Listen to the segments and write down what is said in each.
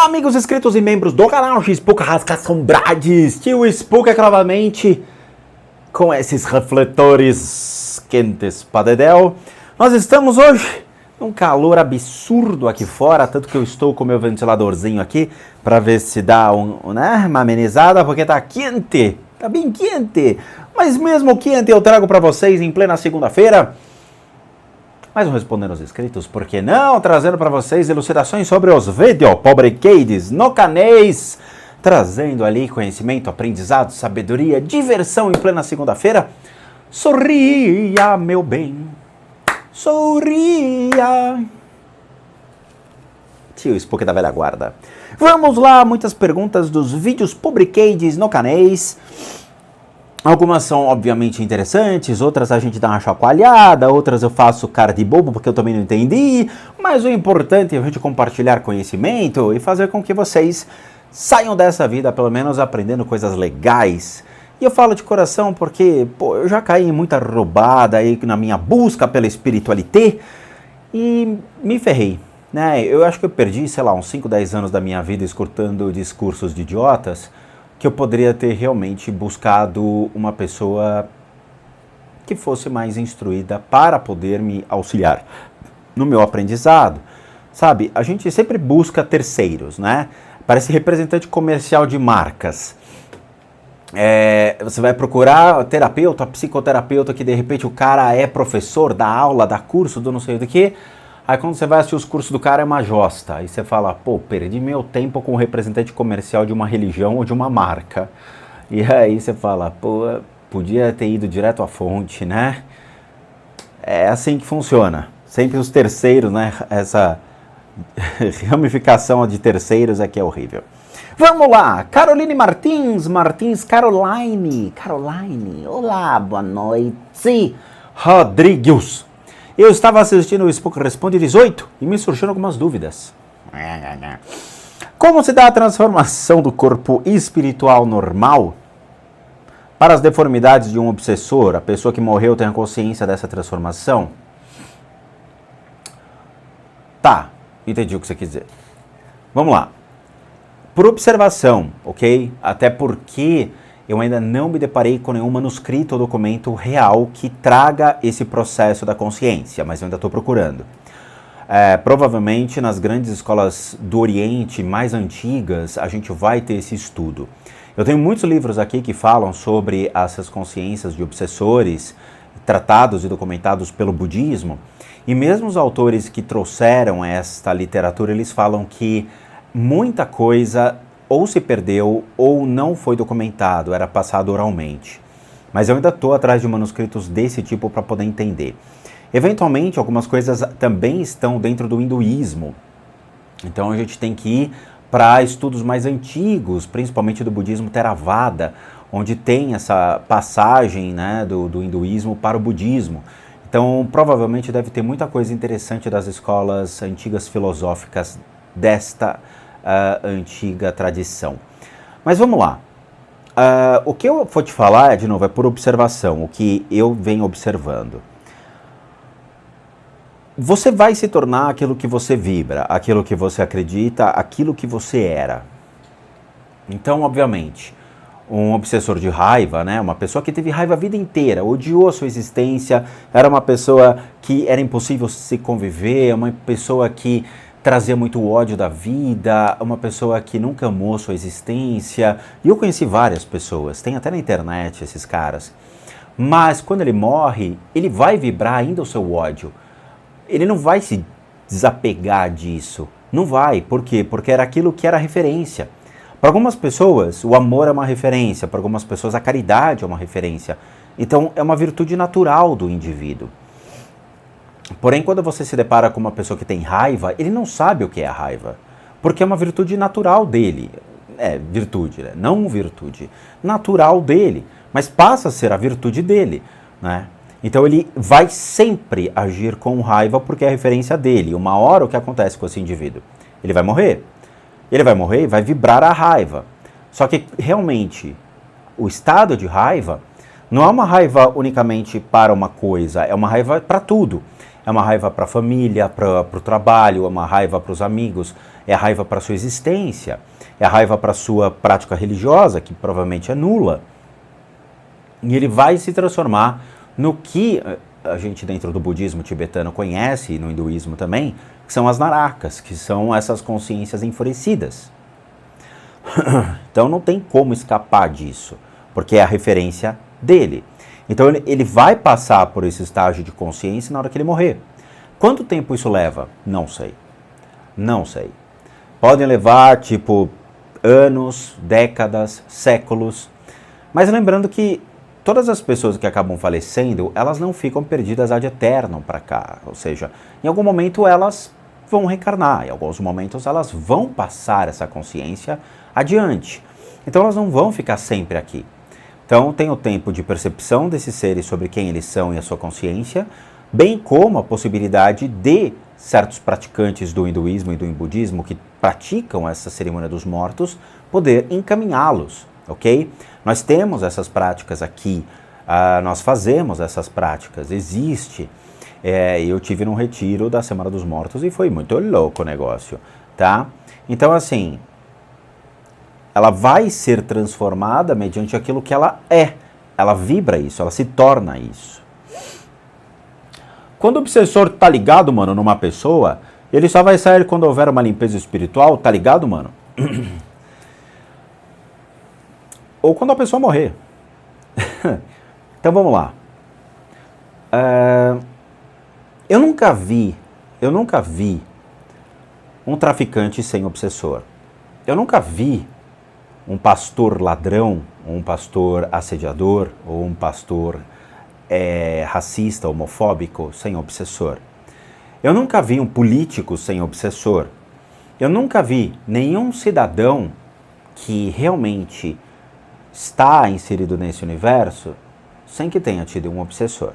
Olá, amigos inscritos e membros do canal Spook Assombrades. Tio Spook aqui novamente com esses refletores quentes para dedéu. Nós estamos hoje num calor absurdo aqui fora, tanto que eu estou com meu ventiladorzinho aqui para ver se dá uma amenizada, porque tá quente, tá bem quente. Mas mesmo quente eu trago para vocês em plena segunda-feira. Mais um Respondendo aos Inscritos, por que não? Trazendo para vocês elucidações sobre os vídeos publicados no canais, trazendo ali conhecimento, aprendizado, sabedoria, diversão em plena segunda-feira. Sorria, meu bem, sorria. Tio Spook da velha guarda. Vamos lá, muitas perguntas dos vídeos publicados no canais. Algumas são obviamente interessantes, outras a gente dá uma chacoalhada, outras eu faço cara de bobo porque eu também não entendi, mas o importante é a gente compartilhar conhecimento e fazer com que vocês saiam dessa vida pelo menos aprendendo coisas legais. E eu falo de coração porque, eu já caí em muita roubada aí na minha busca pela espiritualité e me ferrei, né? Eu acho que eu perdi, sei lá, uns 5, 10 anos da minha vida escutando discursos de idiotas, que eu poderia ter realmente buscado uma pessoa que fosse mais instruída para poder me auxiliar no meu aprendizado. Sabe, a gente sempre busca terceiros, né? Parece representante comercial de marcas. Você vai procurar terapeuta, psicoterapeuta, que de repente o cara é professor, dá aula, dá curso, do não sei do que. Aí quando você vai assistir os cursos do cara é uma josta. Aí você fala, perdi meu tempo com um representante comercial de uma religião ou de uma marca. E aí você fala, podia ter ido direto à fonte, né? É assim que funciona. Sempre os terceiros, né? Essa ramificação de terceiros aqui é horrível. Vamos lá, Caroline Caroline, olá, boa noite. Rodrigues. Eu estava assistindo o Spook Responde 18 e me surgiram algumas dúvidas. Como se dá a transformação do corpo espiritual normal para as deformidades de um obsessor? A pessoa que morreu tem a consciência dessa transformação? Tá, entendi o que você quis dizer. Vamos lá. Por observação, ok? Até porque eu ainda não me deparei com nenhum manuscrito ou documento real que traga esse processo da consciência, mas eu ainda estou procurando. Provavelmente nas grandes escolas do Oriente mais antigas a gente vai ter esse estudo. Eu tenho muitos livros aqui que falam sobre essas consciências de obsessores, tratados e documentados pelo budismo, e mesmo os autores que trouxeram esta literatura, eles falam que muita coisa ou se perdeu ou não foi documentado, era passado oralmente. Mas eu ainda estou atrás de manuscritos desse tipo para poder entender. Eventualmente, algumas coisas também estão dentro do hinduísmo. Então a gente tem que ir para estudos mais antigos, principalmente do budismo Theravada, onde tem essa passagem, né, do hinduísmo para o budismo. Então provavelmente deve ter muita coisa interessante das escolas antigas filosóficas desta antiga tradição. Mas vamos lá. O que eu vou te falar, de novo, é por observação, o que eu venho observando. Você vai se tornar aquilo que você vibra, aquilo que você acredita, aquilo que você era. Então, obviamente, um obsessor de raiva, né, uma pessoa que teve raiva a vida inteira, odiou a sua existência, era uma pessoa que era impossível se conviver, uma pessoa que trazia muito ódio da vida, uma pessoa que nunca amou sua existência. E eu conheci várias pessoas, tem até na internet esses caras. Mas quando ele morre, ele vai vibrar ainda o seu ódio. Ele não vai se desapegar disso. Não vai. Por quê? Porque era aquilo que era referência. Para algumas pessoas, o amor é uma referência. Para algumas pessoas, a caridade é uma referência. Então, é uma virtude natural do indivíduo. Porém, quando você se depara com uma pessoa que tem raiva, ele não sabe o que é a raiva, porque é uma virtude natural dele. Virtude, né? Não virtude. Natural dele, mas passa a ser a virtude dele, né? Então ele vai sempre agir com raiva porque é a referência dele. Uma hora o que acontece com esse indivíduo? Ele vai morrer. Ele vai morrer e vai vibrar a raiva. Só que realmente o estado de raiva não é uma raiva unicamente para uma coisa, é uma raiva para tudo. é uma raiva para a família, para o trabalho, é uma raiva para os amigos, é a raiva para a sua existência, é a raiva para a sua prática religiosa, que provavelmente é nula. E ele vai se transformar no que a gente dentro do budismo tibetano conhece, e no hinduísmo também, que são as narakas, que são essas consciências enfurecidas. Então não tem como escapar disso, porque é a referência dele. Então ele vai passar por esse estágio de consciência na hora que ele morrer. Quanto tempo isso leva? Não sei. Não sei. Podem levar, tipo, anos, décadas, séculos. Mas lembrando que todas as pessoas que acabam falecendo, elas não ficam perdidas ad eternum para cá. Ou seja, em algum momento elas vão reencarnar, em alguns momentos elas vão passar essa consciência adiante. Então elas não vão ficar sempre aqui. Então tem o tempo de percepção desses seres sobre quem eles são e a sua consciência, bem como a possibilidade de certos praticantes do hinduísmo e do budismo que praticam essa cerimônia dos mortos, poder encaminhá-los, ok? Nós temos essas práticas aqui, nós fazemos essas práticas, existe. Eu tive num retiro da Semana dos Mortos e foi muito louco o negócio, tá? Então, assim, ela vai ser transformada mediante aquilo que ela é. Ela vibra isso, ela se torna isso. Quando o obsessor tá ligado, mano, numa pessoa, ele só vai sair quando houver uma limpeza espiritual, tá ligado, mano? Ou quando a pessoa morrer. Então vamos lá. Eu nunca vi um traficante sem obsessor. Eu nunca vi um pastor ladrão, ou um pastor assediador, ou um pastor racista, homofóbico sem obsessor. Eu nunca vi um político sem obsessor. Eu nunca vi nenhum cidadão que realmente está inserido nesse universo sem que tenha tido um obsessor.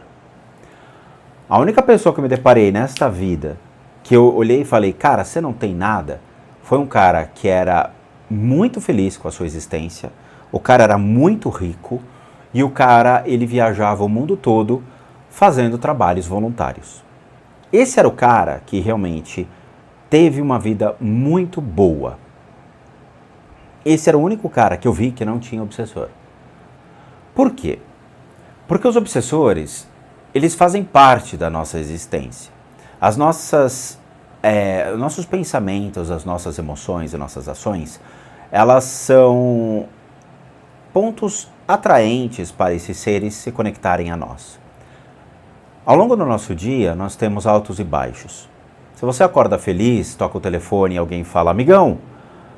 A única pessoa que eu me deparei nesta vida, que eu olhei e falei, cara, você não tem nada, foi um cara que era muito feliz com a sua existência, o cara era muito rico e o cara, ele viajava o mundo todo fazendo trabalhos voluntários. Esse era o cara que realmente teve uma vida muito boa. Esse era o único cara que eu vi que não tinha obsessor. Por quê? Porque os obsessores, eles fazem parte da nossa existência. Nossos pensamentos, as nossas emoções e nossas ações, elas são pontos atraentes para esses seres se conectarem a nós. Ao longo do nosso dia, nós temos altos e baixos. Se você acorda feliz, toca o telefone e alguém fala, amigão,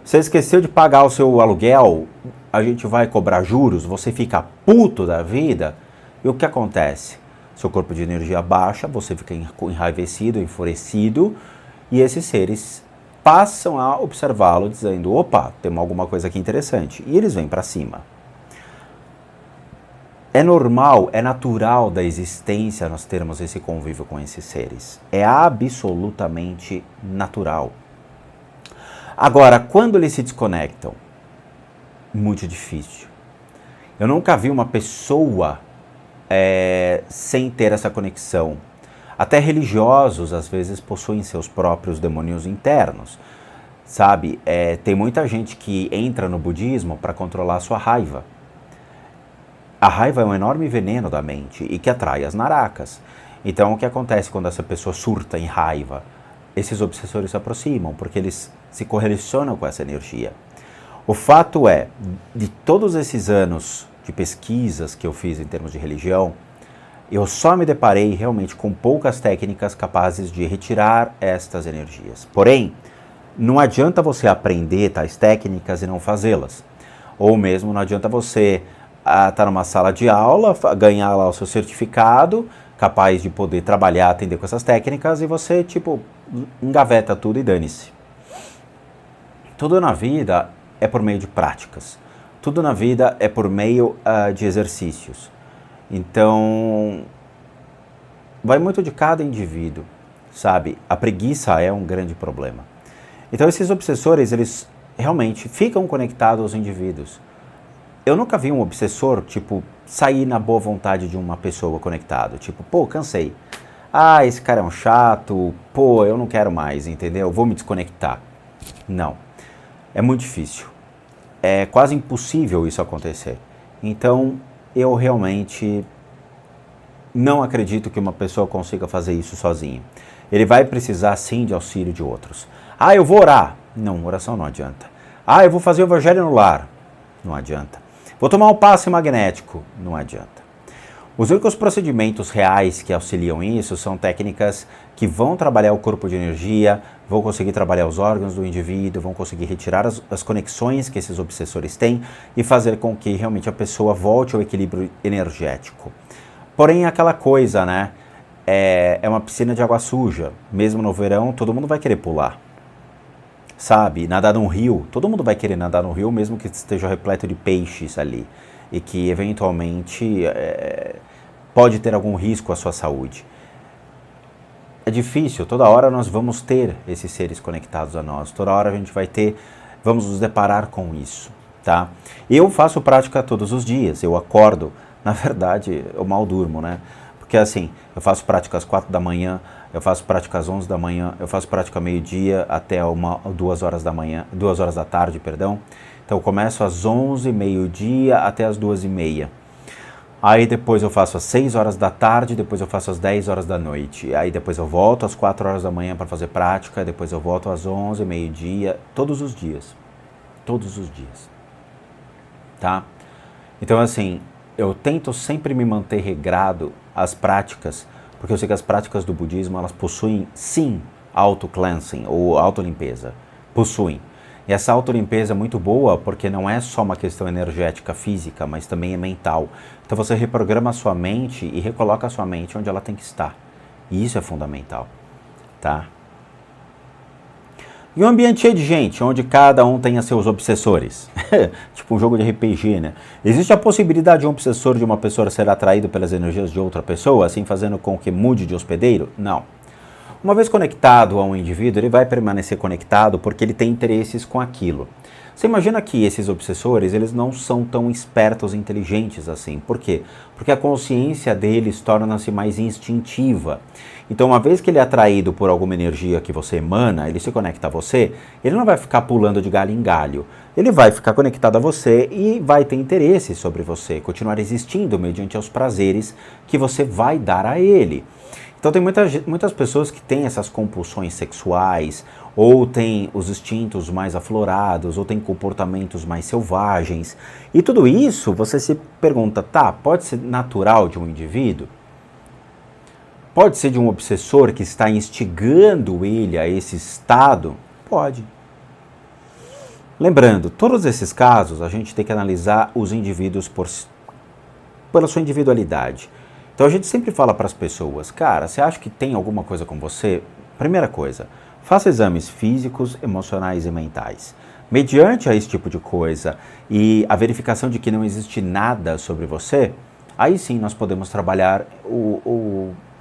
você esqueceu de pagar o seu aluguel, a gente vai cobrar juros, você fica puto da vida, e o que acontece? Seu corpo de energia baixa, você fica enraivecido, enfurecido, e esses seres passam a observá-lo dizendo, opa, tem alguma coisa aqui interessante, e eles vêm para cima. É normal, é natural da existência nós termos esse convívio com esses seres. É absolutamente natural. Agora, quando eles se desconectam, muito difícil. Eu nunca vi uma pessoa sem ter essa conexão. Até religiosos, às vezes, possuem seus próprios demônios internos. Sabe, tem muita gente que entra no budismo para controlar a sua raiva. A raiva é um enorme veneno da mente e que atrai as narakas. Então, o que acontece quando essa pessoa surta em raiva? Esses obsessores se aproximam, porque eles se correlacionam com essa energia. O fato é, de todos esses anos de pesquisas que eu fiz em termos de religião, eu só me deparei realmente com poucas técnicas capazes de retirar estas energias. Porém, não adianta você aprender tais técnicas e não fazê-las. Ou mesmo não adianta você estar numa sala de aula, ganhar lá o seu certificado, capaz de poder trabalhar, atender com essas técnicas, e você, tipo, engaveta tudo e dane-se. Tudo na vida é por meio de práticas. Tudo na vida é por meio de exercícios. Então, vai muito de cada indivíduo, sabe? A preguiça é um grande problema. Então, esses obsessores, eles realmente ficam conectados aos indivíduos. Eu nunca vi um obsessor, tipo, sair na boa vontade de uma pessoa conectado. Tipo, pô, cansei. ah, esse cara é um chato, pô, eu não quero mais, entendeu? Vou me desconectar. Não. É muito difícil. É quase impossível isso acontecer. Então, eu realmente não acredito que uma pessoa consiga fazer isso sozinha. Ele vai precisar sim de auxílio de outros. Ah, eu vou orar. Não, oração não adianta. Ah, eu vou fazer o evangelho no lar. Não adianta. Vou tomar um passe magnético. Não adianta. Os únicos procedimentos reais que auxiliam isso são técnicas que vão trabalhar o corpo de energia, vão conseguir trabalhar os órgãos do indivíduo, vão conseguir retirar as conexões que esses obsessores têm e fazer com que realmente a pessoa volte ao equilíbrio energético. Porém, aquela coisa, né? É uma piscina de água suja. Mesmo no verão, todo mundo vai querer pular. Sabe? Nadar num rio. Todo mundo vai querer nadar no rio, mesmo que esteja repleto de peixes ali. E que, eventualmente, pode ter algum risco à sua saúde. É difícil. Toda hora nós vamos ter esses seres conectados a nós. Toda hora a gente vamos nos deparar com isso, tá? Eu faço prática todos os dias. Eu acordo. Na verdade, eu mal durmo, né? Porque assim, eu faço prática às 4 da manhã, eu faço prática às 11 da manhã, eu faço prática meio-dia até 2 horas da manhã, 2 horas da tarde, perdão. Então eu começo às 11, meio-dia até às 2h30. Aí depois eu faço às 6 horas da tarde, depois eu faço às 10 horas da noite. Aí depois eu volto às 4 horas da manhã para fazer prática, depois eu volto às 11, meio-dia, todos os dias. Todos os dias. Tá? Então assim, eu tento sempre me manter regrado às práticas, porque eu sei que as práticas do budismo, elas possuem, sim, auto-cleansing, ou auto-limpeza. Possuem. E essa auto-limpeza é muito boa, porque não é só uma questão energética, física, mas também é mental. Então você reprograma a sua mente e recoloca a sua mente onde ela tem que estar. E isso é fundamental, tá? E um ambiente cheio de gente, onde cada um tenha seus obsessores. Tipo um jogo de RPG, né? Existe a possibilidade de um obsessor de uma pessoa ser atraído pelas energias de outra pessoa, assim fazendo com que mude de hospedeiro? Não. Uma vez conectado a um indivíduo, ele vai permanecer conectado porque ele tem interesses com aquilo. Você imagina que esses obsessores, eles não são tão espertos e inteligentes assim. Por quê? Porque a consciência deles torna-se mais instintiva. Então, uma vez que ele é atraído por alguma energia que você emana, ele se conecta a você, ele não vai ficar pulando de galho em galho. Ele vai ficar conectado a você e vai ter interesse sobre você, continuar existindo mediante os prazeres que você vai dar a ele. Então tem muitas pessoas que têm essas compulsões sexuais, ou têm os instintos mais aflorados, ou têm comportamentos mais selvagens. E tudo isso, você se pergunta, tá, pode ser natural de um indivíduo? Pode ser de um obsessor que está instigando ele a esse estado? Pode. Lembrando, todos esses casos, a gente tem que analisar os indivíduos pela sua individualidade. Então a gente sempre fala para as pessoas, cara, você acha que tem alguma coisa com você? Primeira coisa, faça exames físicos, emocionais e mentais. Mediante a esse tipo de coisa e a verificação de que não existe nada sobre você, aí sim nós podemos trabalhar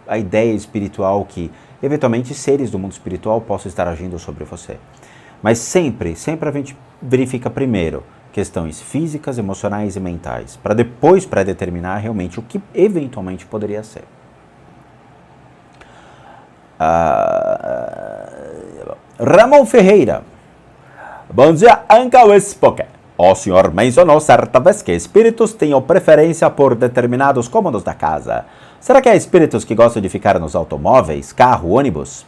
a ideia espiritual que, eventualmente, seres do mundo espiritual possam estar agindo sobre você. Mas sempre a gente verifica primeiro questões físicas, emocionais e mentais, para depois pré-determinar realmente o que eventualmente poderia ser. Ramon Ferreira. Bom dia, Uncle Spock. O senhor mencionou certa vez que espíritos tenham preferência por determinados cômodos da casa. Será que há espíritos que gostam de ficar nos automóveis, carro, ônibus?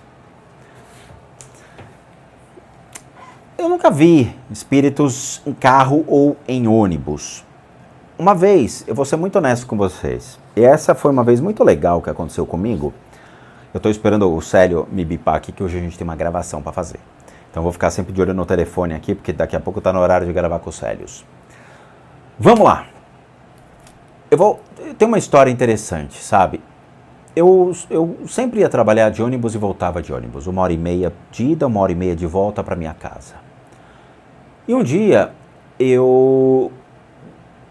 Eu nunca vi espíritos em carro ou em ônibus. Uma vez, eu vou ser muito honesto com vocês, e essa foi uma vez muito legal que aconteceu comigo. Eu estou esperando o Célio me bipar aqui, que hoje a gente tem uma gravação para fazer. Então eu vou ficar sempre de olho no telefone aqui, porque daqui a pouco está no horário de gravar com o Célios. Vamos lá. Eu tenho uma história interessante, sabe? Eu sempre ia trabalhar de ônibus e voltava de ônibus. 1h30 de ida, 1h30 de volta para minha casa. E um dia,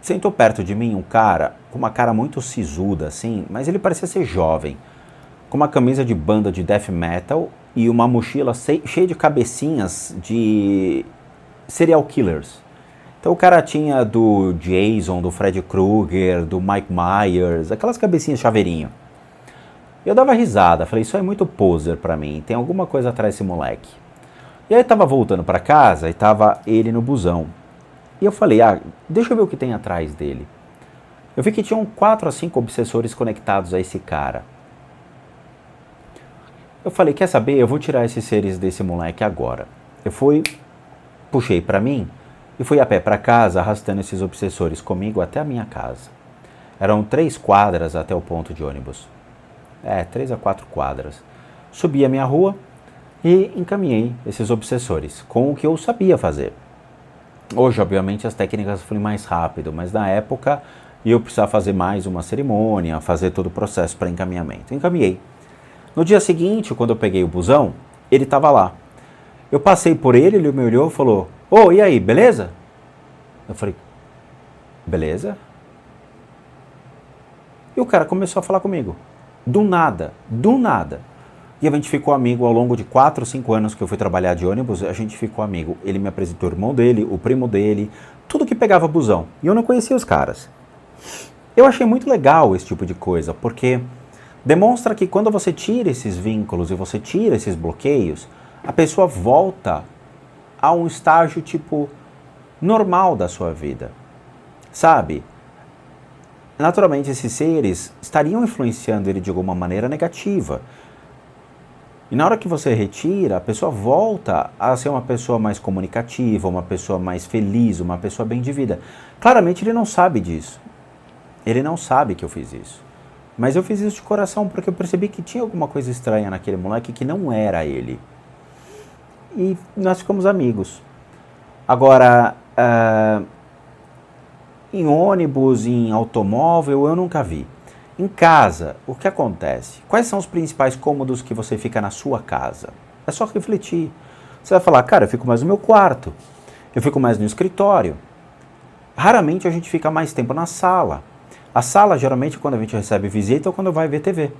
sentou perto de mim um cara com uma cara muito sisuda, assim, mas ele parecia ser jovem, com uma camisa de banda de death metal e uma mochila cheia de cabecinhas de serial killers. Então o cara tinha do Jason, do Freddy Krueger, do Mike Myers, aquelas cabecinhas chaveirinho. Eu dava risada, falei, isso é muito poser pra mim, tem alguma coisa atrás desse moleque. E aí tava voltando pra casa e tava ele no busão. E eu falei, deixa eu ver o que tem atrás dele. Eu vi que tinham 4 a 5 obsessores conectados a esse cara. Eu falei, quer saber, eu vou tirar esses seres desse moleque agora. Eu fui, puxei pra mim e fui a pé pra casa arrastando esses obsessores comigo até a minha casa. Eram 3 quadras até o ponto de ônibus. 3 a 4 quadras. Subi a minha rua e encaminhei esses obsessores com o que eu sabia fazer. Hoje, obviamente, as técnicas fluem mais rápido, mas na época eu precisava fazer mais uma cerimônia, fazer todo o processo para encaminhamento. Encaminhei. No dia seguinte, quando eu peguei o busão, ele estava lá. Eu passei por ele, ele me olhou e falou, e aí, beleza? Eu falei, beleza? E o cara começou a falar comigo. Do nada. E a gente ficou amigo ao longo de 4 ou 5 anos que eu fui trabalhar de ônibus, a gente ficou amigo. Ele me apresentou o irmão dele, o primo dele, tudo que pegava busão. E eu não conhecia os caras. Eu achei muito legal esse tipo de coisa, porque demonstra que quando você tira esses vínculos e você tira esses bloqueios, a pessoa volta a um estágio tipo normal da sua vida. Sabe? Naturalmente esses seres estariam influenciando ele de alguma maneira negativa. E na hora que você retira, a pessoa volta a ser uma pessoa mais comunicativa, uma pessoa mais feliz, uma pessoa bem de vida. Claramente ele não sabe disso. Ele não sabe que eu fiz isso. Mas eu fiz isso de coração porque eu percebi que tinha alguma coisa estranha naquele moleque que não era ele. E nós ficamos amigos. Agora, em ônibus, em automóvel, eu nunca vi. Em casa, o que acontece? Quais são os principais cômodos que você fica na sua casa? É só refletir. Você vai falar, cara, eu fico mais no meu quarto, eu fico mais no escritório. Raramente a gente fica mais tempo na sala. A sala, geralmente, quando a gente recebe visita ou quando vai ver TV.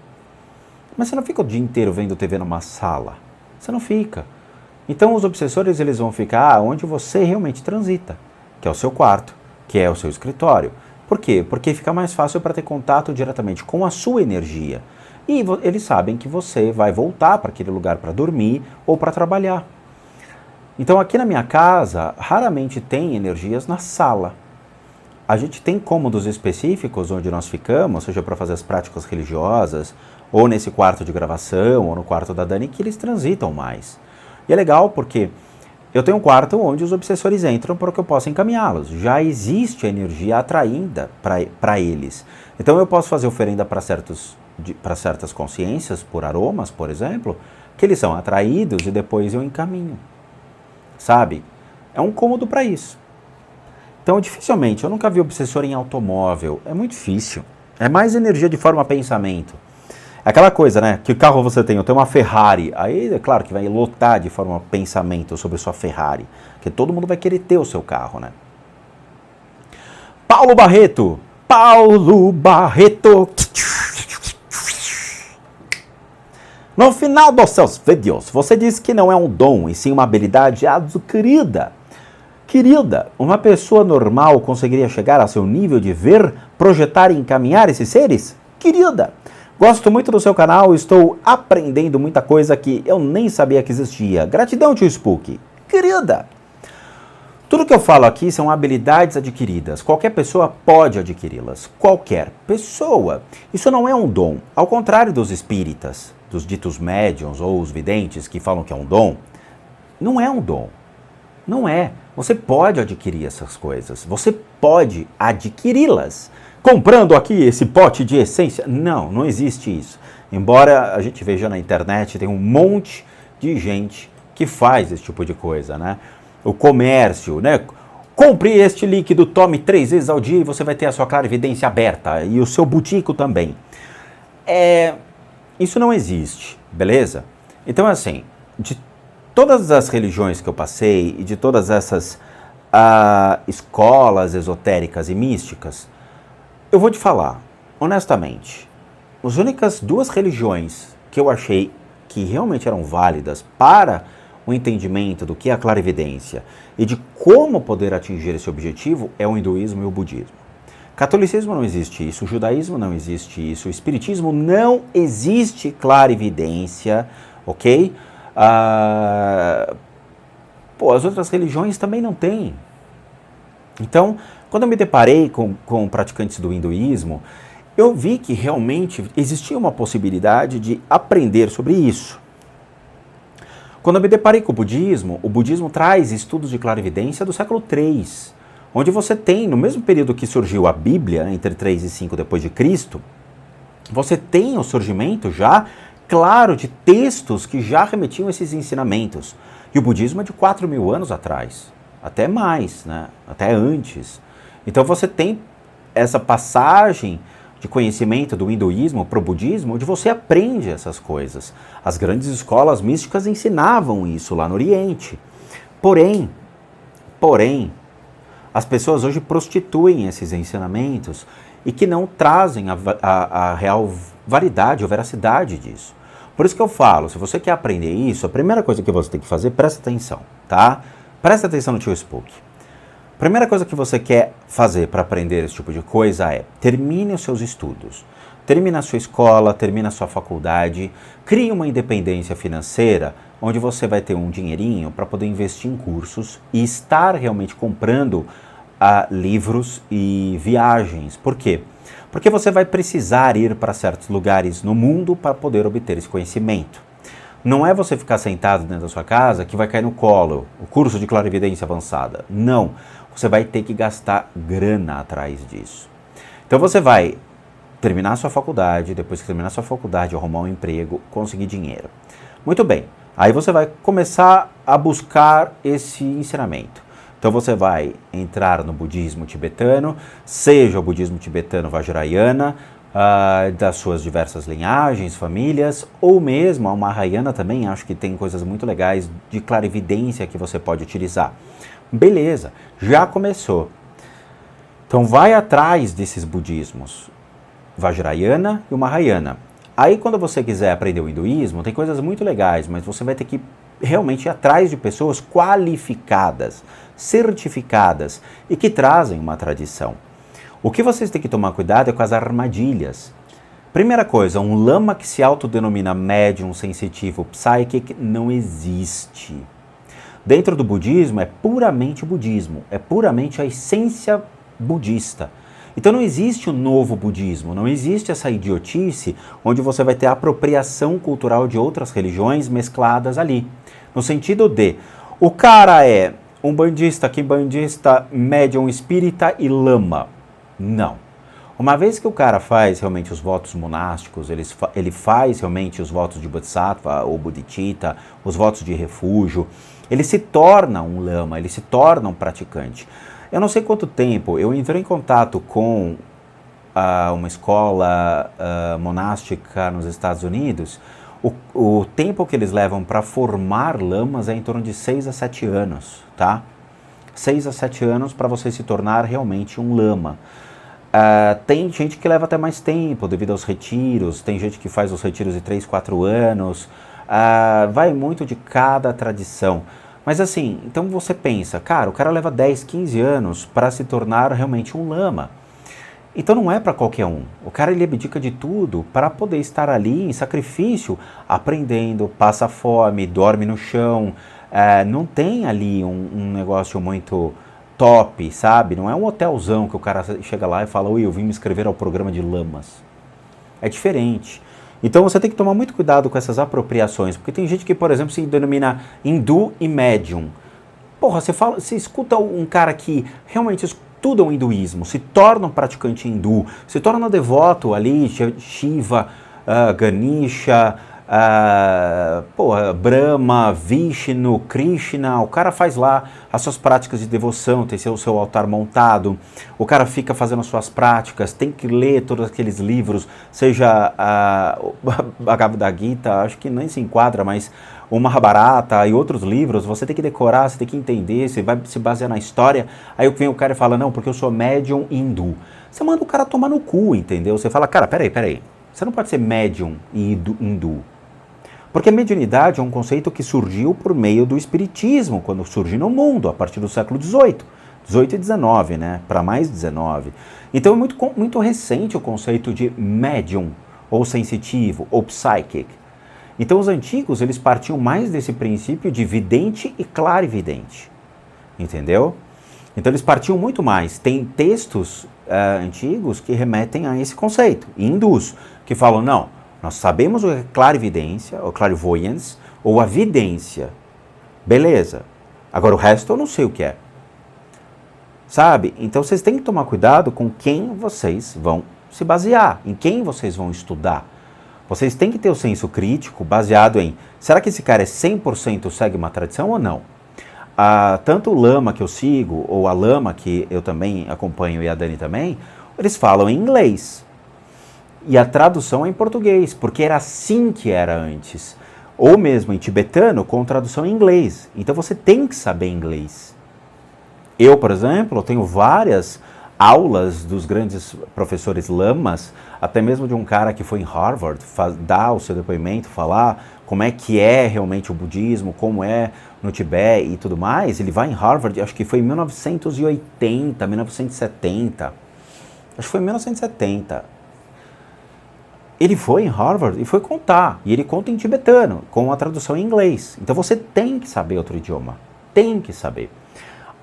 Mas você não fica o dia inteiro vendo TV numa sala. Você não fica. Então, os obsessores eles vão ficar onde você realmente transita, que é o seu quarto, que é o seu escritório. Por quê? Porque fica mais fácil para ter contato diretamente com a sua energia. E eles sabem que você vai voltar para aquele lugar para dormir ou para trabalhar. Então aqui na minha casa, raramente tem energias na sala. A gente tem cômodos específicos onde nós ficamos, seja para fazer as práticas religiosas, ou nesse quarto de gravação, ou no quarto da Dani, que eles transitam mais. E é legal porque eu tenho um quarto onde os obsessores entram para que eu possa encaminhá-los. Já existe a energia atraída para eles. Então eu posso fazer oferenda para certas consciências, por aromas, por exemplo, que eles são atraídos e depois eu encaminho. Sabe? É um cômodo para isso. Então dificilmente, eu nunca vi obsessor em automóvel. É muito difícil. É mais energia de forma pensamento. Aquela coisa, né? Que carro você tem? Eu tenho uma Ferrari. Aí é claro que vai lotar de forma pensamento sobre sua Ferrari. Porque todo mundo vai querer ter o seu carro, né? Paulo Barreto. No final dos seus vídeos, você diz que não é um dom, e sim uma habilidade adquirida. Querida, uma pessoa normal conseguiria chegar a seu nível de ver, projetar e encaminhar esses seres? Querida, gosto muito do seu canal, estou aprendendo muita coisa que eu nem sabia que existia. Gratidão, tio Spook. Querida, tudo que eu falo aqui são habilidades adquiridas. Qualquer pessoa pode adquiri-las. Qualquer pessoa. Isso não é um dom. Ao contrário dos espíritas, dos ditos médiuns ou os videntes que falam que é um dom, não é um dom. Não é. Você pode adquirir essas coisas. Você pode adquiri-las. Comprando aqui esse pote de essência. Não, não existe isso. Embora a gente veja na internet, tem um monte de gente que faz esse tipo de coisa, né? O comércio, né? Compre este líquido, tome 3 vezes ao dia e você vai ter a sua clarividência aberta. E o seu butico também. Isso não existe, beleza? Então, assim, de todas as religiões que eu passei e de todas essas escolas esotéricas e místicas, eu vou te falar, honestamente, as únicas 2 religiões que eu achei que realmente eram válidas para o entendimento do que é a clarividência e de como poder atingir esse objetivo é o hinduísmo e o budismo. Catolicismo não existe isso, o judaísmo não existe isso, o espiritismo não existe clarividência, ok? As outras religiões também não têm. Então, quando eu me deparei com praticantes do hinduísmo, eu vi que realmente existia uma possibilidade de aprender sobre isso. Quando eu me deparei com o budismo traz estudos de clarividência do século III, onde você tem, no mesmo período que surgiu a Bíblia, entre 3 e 5 depois de Cristo, você tem o surgimento já, claro, de textos que já remetiam a esses ensinamentos. E o budismo é de 4.000 anos atrás, até mais, né? Até antes. Então você tem essa passagem de conhecimento do hinduísmo para o budismo, onde você aprende essas coisas. As grandes escolas místicas ensinavam isso lá no Oriente. Porém, as pessoas hoje prostituem esses ensinamentos e que não trazem a real validade ou veracidade disso. Por isso que eu falo, se você quer aprender isso, a primeira coisa que você tem que fazer, presta atenção, tá? Presta atenção no tio Spook. Primeira coisa que você quer fazer para aprender esse tipo de coisa é termine os seus estudos. Termine a sua escola, termine a sua faculdade, crie uma independência financeira, onde você vai ter um dinheirinho para poder investir em cursos e estar realmente comprando livros e viagens. Por quê? Porque você vai precisar ir para certos lugares no mundo para poder obter esse conhecimento. Não é você ficar sentado dentro da sua casa que vai cair no colo o curso de clarividência avançada. Não. Você vai ter que gastar grana atrás disso. Então você vai terminar a sua faculdade, depois que terminar a sua faculdade, arrumar um emprego, conseguir dinheiro. Muito bem. Aí você vai começar a buscar esse ensinamento. Então você vai entrar no budismo tibetano, seja o budismo tibetano Vajrayana, das suas diversas linhagens, famílias, ou mesmo a Mahayana também, acho que tem coisas muito legais de clarividência que você pode utilizar. Beleza, já começou. Então vai atrás desses budismos, Vajrayana e o Mahayana. Aí quando você quiser aprender o hinduísmo, tem coisas muito legais, mas você vai ter que realmente ir atrás de pessoas qualificadas, certificadas e que trazem uma tradição. O que vocês têm que tomar cuidado é com as armadilhas. Primeira coisa, um lama que se autodenomina médium, sensitivo, psychic, não existe. Dentro do budismo é puramente budismo, é puramente a essência budista. Então não existe o novo budismo, não existe essa idiotice onde você vai ter a apropriação cultural de outras religiões mescladas ali. No sentido de, o cara é um bandista, quimbandista, médium espírita e lama. Não. Uma vez que o cara faz realmente os votos monásticos, ele faz realmente os votos de Bodhisattva ou Bodhicitta, os votos de refúgio, ele se torna um lama, ele se torna um praticante. Eu não sei quanto tempo, eu entrei em contato com uma escola monástica nos Estados Unidos. O tempo que eles levam para formar lamas é em torno de 6 a 7 anos, tá? 6 a 7 anos para você se tornar realmente um lama. Tem gente que leva até mais tempo devido aos retiros, tem gente que faz os retiros de 3, 4 anos, vai muito de cada tradição. Mas assim, então você pensa, cara, o cara leva 10, 15 anos para se tornar realmente um lama. Então não é para qualquer um. O cara ele abdica de tudo para poder estar ali em sacrifício, aprendendo, passa fome, dorme no chão. Não tem ali um negócio muito top, sabe? Não é um hotelzão que o cara chega lá e fala, oi, eu vim me inscrever ao programa de lamas. É diferente. Então você tem que tomar muito cuidado com essas apropriações, porque tem gente que, por exemplo, se denomina hindu e médium. Porra, você escuta um cara que realmente estuda o hinduísmo, se torna um praticante hindu, se torna devoto ali, Shiva, Ganesha, Brahma, Vishnu, Krishna, o cara faz lá as suas práticas de devoção, tem o seu altar montado, o cara fica fazendo as suas práticas, tem que ler todos aqueles livros, seja a Bhagavad Gita, acho que nem se enquadra, mas o Mahabharata e outros livros, você tem que decorar, você tem que entender, você vai se basear na história, aí vem o cara e fala, não, porque eu sou médium hindu. Você manda o cara tomar no cu, entendeu? Você fala, cara, peraí, você não pode ser médium e hindu. Porque a mediunidade é um conceito que surgiu por meio do espiritismo, quando surge no mundo, a partir do século XVIII. 18 e 19, né? Para mais 19. Então é muito recente o conceito de médium, ou sensitivo, ou psychic. Então os antigos, eles partiam mais desse princípio de vidente e clarividente. Entendeu? Então eles partiam muito mais. Tem textos antigos que remetem a esse conceito, hindus, que falam, não, nós sabemos o que é clarividência, ou clairvoyance, ou a vidência. Beleza. Agora o resto eu não sei o que é. Sabe? Então vocês têm que tomar cuidado com quem vocês vão se basear, em quem vocês vão estudar. Vocês têm que ter o senso crítico baseado em, será que esse cara é 100% segue uma tradição ou não? Tanto o Lama que eu sigo, ou a Lama que eu também acompanho e a Dani também, eles falam em inglês. E a tradução é em português, porque era assim que era antes. Ou mesmo em tibetano, com tradução em inglês. Então você tem que saber inglês. Eu, por exemplo, tenho várias aulas dos grandes professores lamas, até mesmo de um cara que foi em Harvard, dar o seu depoimento, falar como é que é realmente o budismo, como é no Tibete e tudo mais. Ele vai em Harvard, acho que foi em 1980, 1970. Acho que foi em 1970. Ele foi em Harvard e foi contar. E ele conta em tibetano, com a tradução em inglês. Então você tem que saber outro idioma. Tem que saber.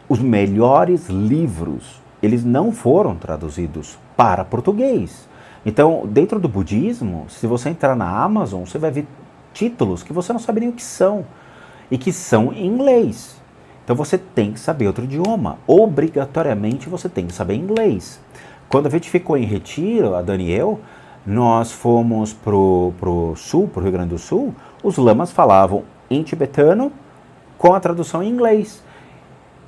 Os melhores livros, eles não foram traduzidos para português. Então, dentro do budismo, se você entrar na Amazon, você vai ver títulos que você não sabe nem o que são. E que são em inglês. Então você tem que saber outro idioma. Obrigatoriamente você tem que saber inglês. Quando a gente ficou em retiro, a Dani e eu, nós fomos pro sul, pro Rio Grande do Sul, os lamas falavam em tibetano com a tradução em inglês.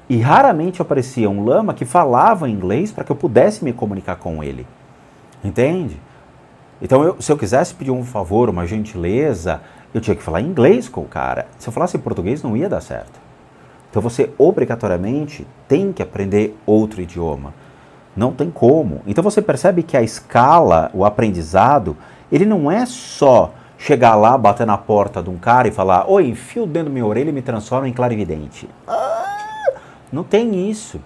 E raramente aparecia um lama que falava inglês para que eu pudesse me comunicar com ele. Entende? Então, se eu quisesse pedir um favor, uma gentileza, eu tinha que falar inglês com o cara. Se eu falasse português, não ia dar certo. Então, você obrigatoriamente tem que aprender outro idioma. Não tem como. Então, você percebe que a escala, o aprendizado, ele não é só chegar lá, bater na porta de um cara e falar, oi, enfia o dedo na minha orelha e me transforma em clarividente. Não tem isso.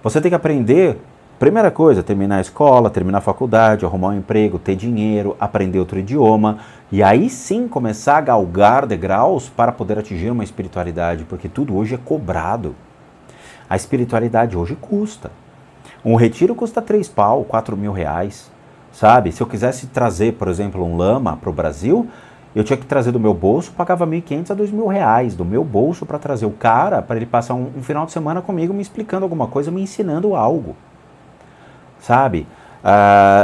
Você tem que aprender, primeira coisa, terminar a escola, terminar a faculdade, arrumar um emprego, ter dinheiro, aprender outro idioma, e aí sim começar a galgar degraus para poder atingir uma espiritualidade, porque tudo hoje é cobrado. A espiritualidade hoje custa. Um retiro custa 3 pau, 4 mil reais, sabe? Se eu quisesse trazer, por exemplo, um lama para o Brasil, eu tinha que trazer do meu bolso, pagava 1.500 a 2.000 reais do meu bolso para trazer o cara, para ele passar um final de semana comigo me explicando alguma coisa, me ensinando algo, sabe?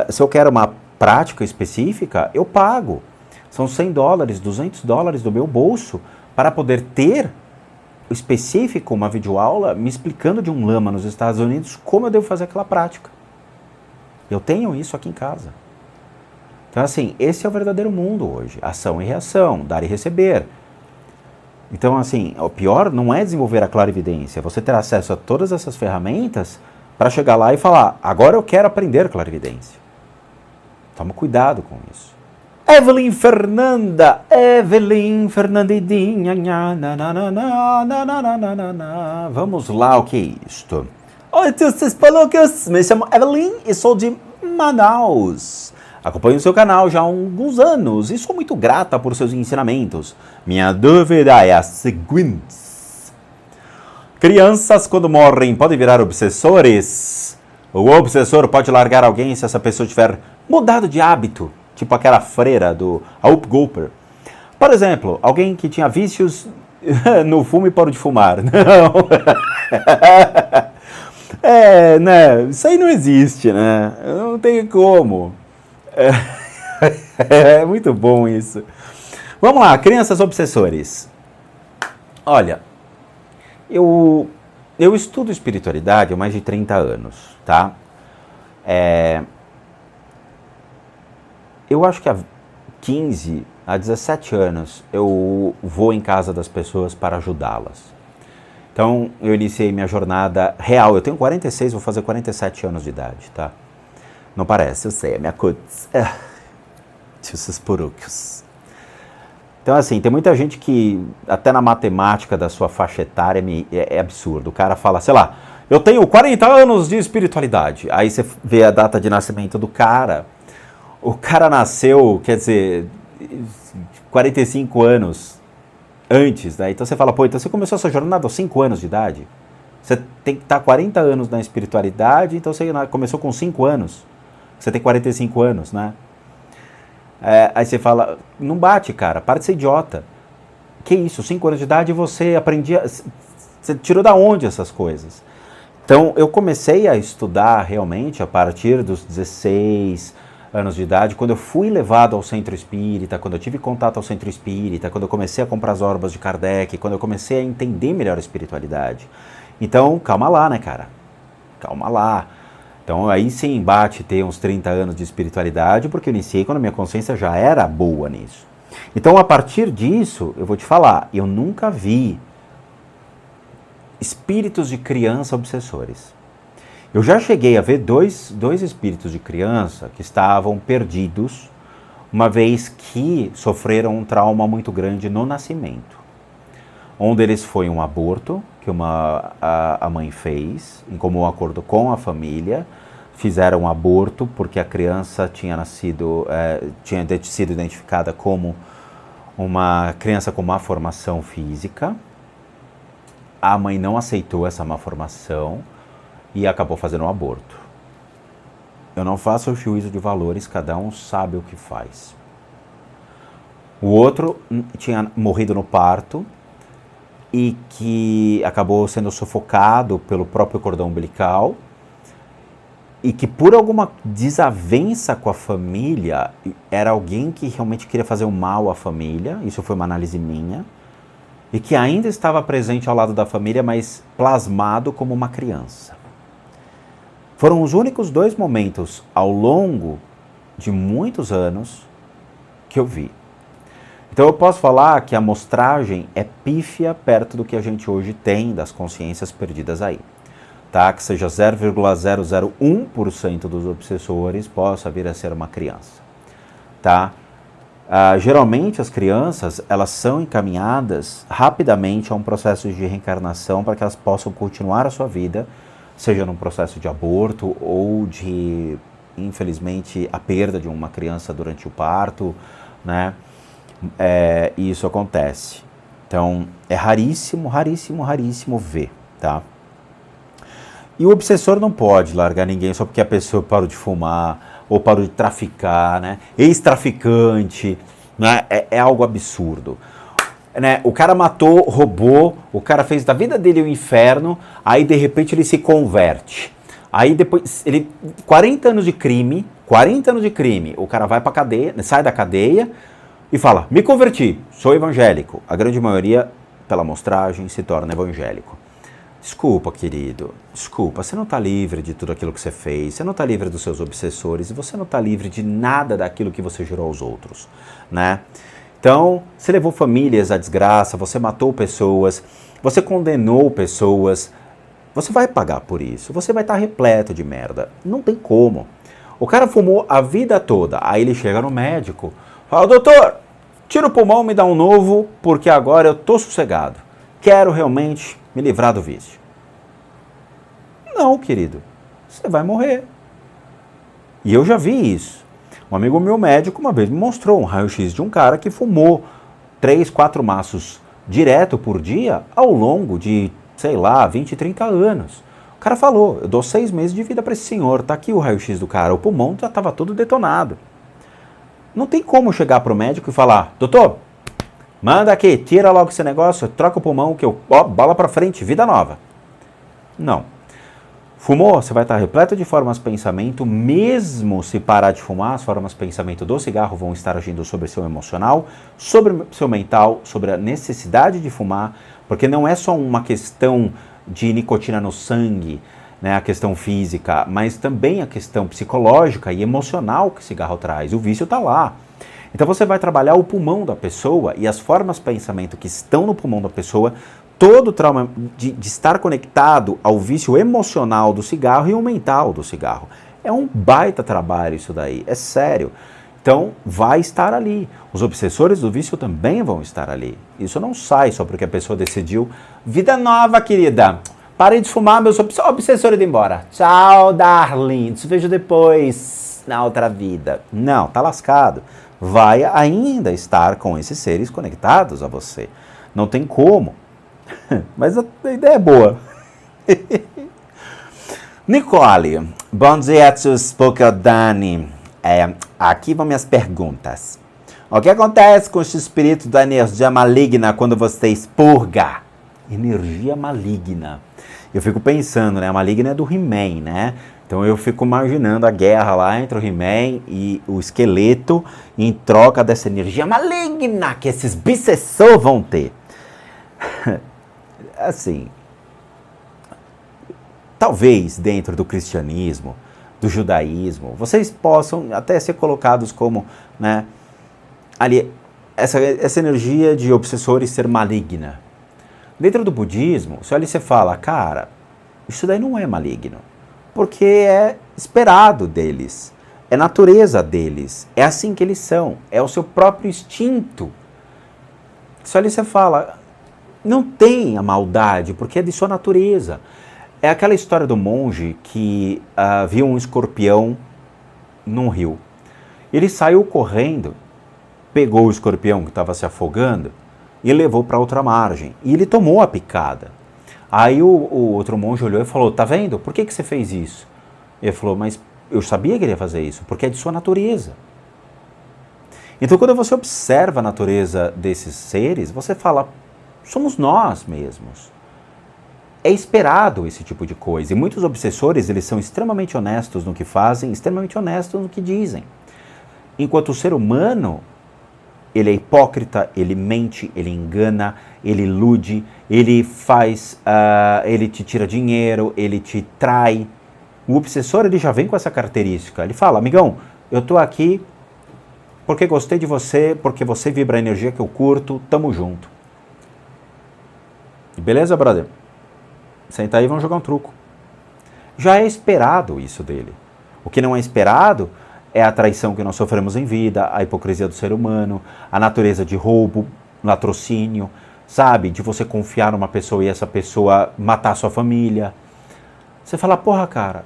Se eu quero uma prática específica, eu pago. São $100, $200 do meu bolso para poder ter específico uma videoaula me explicando de um lama nos Estados Unidos como eu devo fazer aquela prática. Eu tenho isso aqui em casa. Então, assim, esse é o verdadeiro mundo hoje. Ação e reação, dar e receber. Então, assim, o pior não é desenvolver a clarividência, é você ter acesso a todas essas ferramentas para chegar lá e falar, agora eu quero aprender clarividência. Toma cuidado com isso. Evelyn Fernandidinha, vamos lá, o que é isto? Oi, vocês palocas, me chamo Evelyn e sou de Manaus. Acompanho o seu canal já há alguns anos e sou muito grata por seus ensinamentos. Minha dúvida é a seguinte: crianças, quando morrem, podem virar obsessores? O obsessor pode largar alguém se essa pessoa tiver mudado de hábito, tipo aquela freira do Hope Gopher. Por exemplo, alguém que tinha vícios no fumo e parou de fumar. Não. Né? Isso aí não existe, né? Não tem como. É muito bom isso. Vamos lá, crianças obsessores. Olha, eu estudo espiritualidade há mais de 30 anos, tá? Eu acho que há 15 a 17 anos eu vou em casa das pessoas para ajudá-las. Então, eu iniciei minha jornada real. Eu tenho 46, vou fazer 47 anos de idade, tá? Não parece, eu sei, é minha cutis. Esses purucos. Então, assim, tem muita gente que, até na matemática da sua faixa etária, é absurdo. O cara fala, sei lá, eu tenho 40 anos de espiritualidade. Aí você vê a data de nascimento do cara. O cara nasceu, quer dizer, 45 anos antes, né? Então você fala, pô, então você começou essa jornada aos 5 anos de idade. Você tem que estar 40 anos na espiritualidade, então você começou com 5 anos. Você tem 45 anos, né? Aí você fala, não bate, cara, para de ser idiota. Que isso, 5 anos de idade você aprendia... Você tirou da onde essas coisas? Então, eu comecei a estudar realmente a partir dos 16 anos de idade, quando eu fui levado ao centro espírita, quando eu tive contato ao centro espírita, quando eu comecei a comprar as orbas de Kardec, quando eu comecei a entender melhor a espiritualidade. Então, calma lá, né, cara? Calma lá. Então, aí sim bate ter uns 30 anos de espiritualidade, porque eu iniciei quando a minha consciência já era boa nisso. Então, a partir disso, eu vou te falar, eu nunca vi espíritos de criança obsessores. Eu já cheguei a ver dois espíritos de criança que estavam perdidos, uma vez que sofreram um trauma muito grande no nascimento. Um deles foi um aborto, que a mãe fez, em comum acordo com a família. Fizeram um aborto porque a criança tinha sido identificada como uma criança com má formação física. A mãe não aceitou essa má formação e acabou fazendo um aborto. Eu não faço o juízo de valores, cada um sabe o que faz. O outro tinha morrido no parto e que acabou sendo sufocado pelo próprio cordão umbilical e que por alguma desavença com a família, era alguém que realmente queria fazer o mal à família, isso foi uma análise minha, e que ainda estava presente ao lado da família, mas plasmado como uma criança. Foram os únicos 2 momentos ao longo de muitos anos que eu vi. Então eu posso falar que a amostragem é pífia perto do que a gente hoje tem das consciências perdidas aí. Tá? Que seja 0,001% dos obsessores possa vir a ser uma criança. Tá? Geralmente as crianças, elas são encaminhadas rapidamente a um processo de reencarnação para que elas possam continuar a sua vida, seja num processo de aborto ou de, infelizmente, a perda de uma criança durante o parto, né? E isso acontece. Então, é raríssimo, raríssimo, raríssimo ver, tá? E o obsessor não pode largar ninguém só porque a pessoa parou de fumar ou parou de traficar, né? Ex-traficante, né? É algo absurdo. Né? O cara matou, roubou, o cara fez da vida dele um inferno, aí de repente ele se converte. Aí depois, 40 anos de crime, o cara vai pra cadeia, sai da cadeia e fala, me converti, sou evangélico. A grande maioria, pela amostragem, se torna evangélico. Desculpa, querido, desculpa, você não está livre de tudo aquilo que você fez, você não está livre dos seus obsessores, e você não está livre de nada daquilo que você jurou aos outros, né? Então, você levou famílias à desgraça, você matou pessoas, você condenou pessoas, você vai pagar por isso, você vai estar repleto de merda, não tem como. O cara fumou a vida toda, aí ele chega no médico, fala, doutor, tira o pulmão, me dá um novo, porque agora eu tô sossegado, quero realmente me livrar do vício. Não, querido, você vai morrer. E eu já vi isso. Um amigo meu médico uma vez me mostrou um raio-x de um cara que fumou 3, 4 maços direto por dia ao longo de, sei lá, 20, 30 anos. O cara falou, eu dou 6 meses de vida para esse senhor, tá aqui o raio-x do cara, o pulmão já estava todo detonado. Não tem como chegar pro médico e falar, doutor, manda aqui, tira logo esse negócio, troca o pulmão que eu, bola pra frente, vida nova. Não. Fumou, você vai estar repleto de formas de pensamento, mesmo se parar de fumar, as formas de pensamento do cigarro vão estar agindo sobre seu emocional, sobre seu mental, sobre a necessidade de fumar, porque não é só uma questão de nicotina no sangue, né, a questão física, mas também a questão psicológica e emocional que o cigarro traz. O vício está lá. Então você vai trabalhar o pulmão da pessoa e as formas de pensamento que estão no pulmão da pessoa, todo o trauma de estar conectado ao vício emocional do cigarro e o mental do cigarro. É um baita trabalho isso daí, é sério. Então vai estar ali. Os obsessores do vício também vão estar ali. Isso não sai só porque a pessoa decidiu, vida nova, querida. Parei de fumar, meu obsessor indo embora. Tchau, darling. Te vejo depois, na outra vida. Não, tá lascado. Vai ainda estar com esses seres conectados a você. Não tem como. Mas a ideia é boa. Nicole, bom dia, Spoker Dani. Aqui vão minhas perguntas. O que acontece com o espírito da energia maligna quando você expurga? Energia maligna. Eu fico pensando, né? A maligna é do He-Man, né? Então eu fico imaginando a guerra lá entre o He-Man e o esqueleto em troca dessa energia maligna que esses bissessores vão ter. Assim, talvez dentro do cristianismo, do judaísmo, vocês possam até ser colocados como, né, ali, essa energia de obsessores ser maligna. Dentro do budismo, se ali você fala, cara, isso daí não é maligno, porque é esperado deles, é natureza deles, é assim que eles são, é o seu próprio instinto. Se ali você fala, não tem a maldade, porque é de sua natureza. É aquela história do monge que viu um escorpião num rio. Ele saiu correndo, pegou o escorpião que estava se afogando e levou para outra margem. E ele tomou a picada. Aí o outro monge olhou e falou, tá vendo? Por que você fez isso? Ele falou, mas eu sabia que ele ia fazer isso, porque é de sua natureza. Então quando você observa a natureza desses seres, você fala, somos nós mesmos. É esperado esse tipo de coisa. E muitos obsessores, eles são extremamente honestos no que fazem, extremamente honestos no que dizem. Enquanto o ser humano, ele é hipócrita, ele mente, ele engana, ele ilude, ele faz, ele te tira dinheiro, ele te trai. O obsessor, ele já vem com essa característica. Ele fala, amigão, eu tô aqui porque gostei de você, porque você vibra a energia que eu curto, tamo junto. Beleza, brother? Senta aí e vamos jogar um truco. Já é esperado isso dele. O que não é esperado é a traição que nós sofremos em vida, a hipocrisia do ser humano, a natureza de roubo, latrocínio, sabe? De você confiar numa pessoa e essa pessoa matar sua família. Você fala, porra, cara,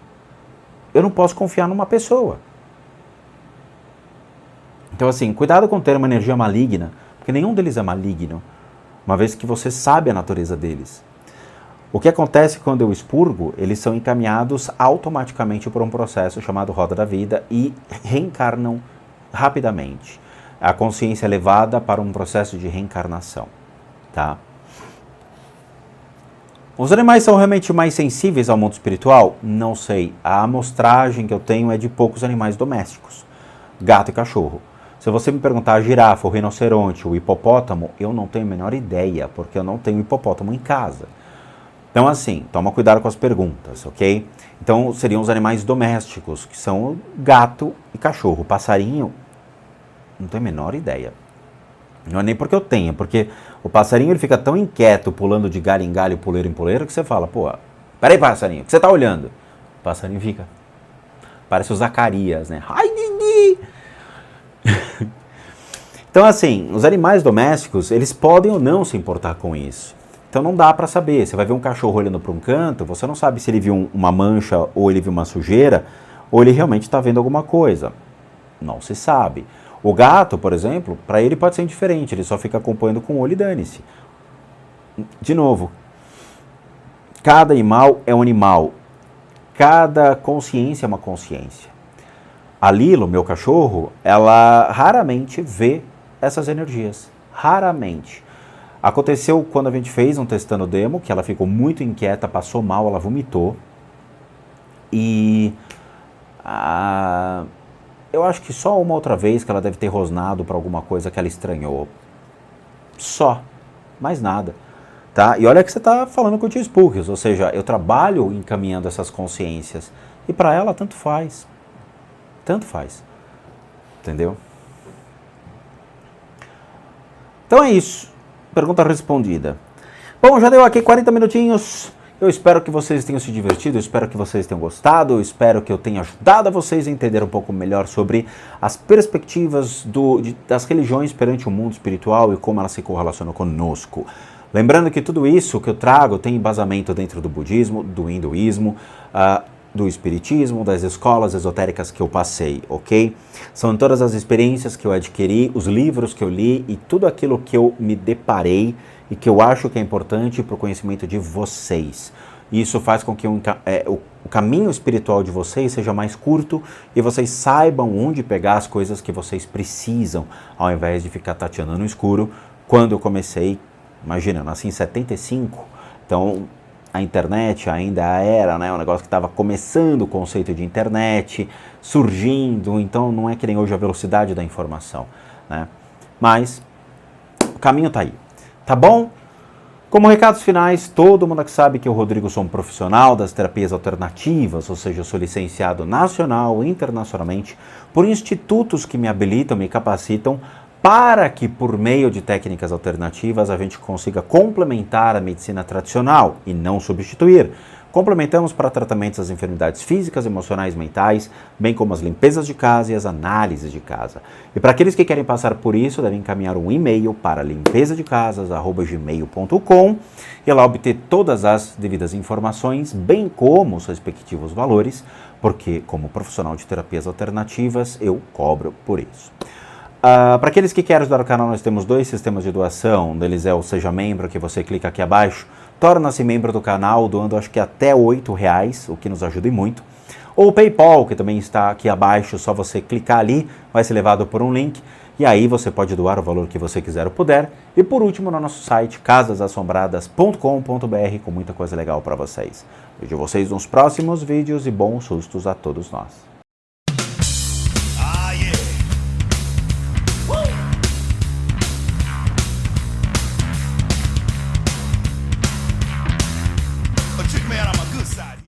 eu não posso confiar numa pessoa. Então, assim, cuidado com o termo energia maligna, porque nenhum deles é maligno, uma vez que você sabe a natureza deles. O que acontece quando eu expurgo, eles são encaminhados automaticamente por um processo chamado Roda da Vida e reencarnam rapidamente. A consciência é levada para um processo de reencarnação, tá? Os animais são realmente mais sensíveis ao mundo espiritual? Não sei. A amostragem que eu tenho é de poucos animais domésticos, gato e cachorro. Se você me perguntar a girafa, o rinoceronte, o hipopótamo, eu não tenho a menor ideia, porque eu não tenho hipopótamo em casa. Então, assim, toma cuidado com as perguntas, ok? Então, seriam os animais domésticos, que são gato e cachorro. Passarinho, não tenho a menor ideia. Não é nem porque eu tenho, porque o passarinho ele fica tão inquieto, pulando de galho em galho, puleiro em puleiro, que você fala, pô, peraí, passarinho, o que você tá olhando? O passarinho fica. Parece o Zacarias, né? Ai, Didi! Então, assim, os animais domésticos, eles podem ou não se importar com isso. Então não dá para saber. Você vai ver um cachorro olhando para um canto, você não sabe se ele viu uma mancha ou ele viu uma sujeira, ou ele realmente está vendo alguma coisa. Não se sabe. O gato, por exemplo, para ele pode ser indiferente, ele só fica acompanhando com o olho e dane-se. De novo, cada animal é um animal. Cada consciência é uma consciência. A Lilo, meu cachorro, ela raramente vê essas energias. Raramente. Aconteceu quando a gente fez um testando demo, que ela ficou muito inquieta, passou mal, ela vomitou. E eu acho que só uma outra vez que ela deve ter rosnado para alguma coisa que ela estranhou. Só. Mais nada. Tá? E olha que você está falando com o tio Spooks, ou seja, eu trabalho encaminhando essas consciências. E para ela, tanto faz. Tanto faz. Entendeu? Então é isso. Pergunta respondida. Bom, já deu aqui 40 minutinhos. Eu espero que vocês tenham se divertido, eu espero que vocês tenham gostado, eu espero que eu tenha ajudado a vocês a entender um pouco melhor sobre as perspectivas das religiões perante o mundo espiritual e como elas se correlacionam conosco. Lembrando que tudo isso que eu trago tem embasamento dentro do budismo, do hinduísmo, do espiritismo, das escolas esotéricas que eu passei, ok? São todas as experiências que eu adquiri, os livros que eu li e tudo aquilo que eu me deparei e que eu acho que é importante para o conhecimento de vocês. Isso faz com que o caminho espiritual de vocês seja mais curto e vocês saibam onde pegar as coisas que vocês precisam, ao invés de ficar tateando no escuro. Quando eu comecei, imagina, eu nasci em 75, então a internet ainda era, né, um negócio que estava começando o conceito de internet, surgindo, então não é que nem hoje a velocidade da informação, né? Mas o caminho está aí, tá bom? Como recados finais, todo mundo que sabe que eu, Rodrigo, sou um profissional das terapias alternativas, ou seja, eu sou licenciado nacional e internacionalmente por institutos que me habilitam, me capacitam para que, por meio de técnicas alternativas, a gente consiga complementar a medicina tradicional e não substituir. Complementamos para tratamentos das enfermidades físicas, emocionais, mentais, bem como as limpezas de casa e as análises de casa. E para aqueles que querem passar por isso, devem encaminhar um e-mail para limpezadecasas@gmail.com e lá obter todas as devidas informações, bem como os respectivos valores, porque como profissional de terapias alternativas, eu cobro por isso. Para aqueles que querem ajudar o canal, nós temos 2 sistemas de doação. Um deles é o Seja Membro, que você clica aqui abaixo, torna-se membro do canal, doando acho que até R$8, o que nos ajuda muito. Ou o PayPal, que também está aqui abaixo, só você clicar ali, vai ser levado por um link, e aí você pode doar o valor que você quiser ou puder. E por último, no nosso site, casasassombradas.com.br, com muita coisa legal para vocês. Vejo vocês nos próximos vídeos e bons sustos a todos nós.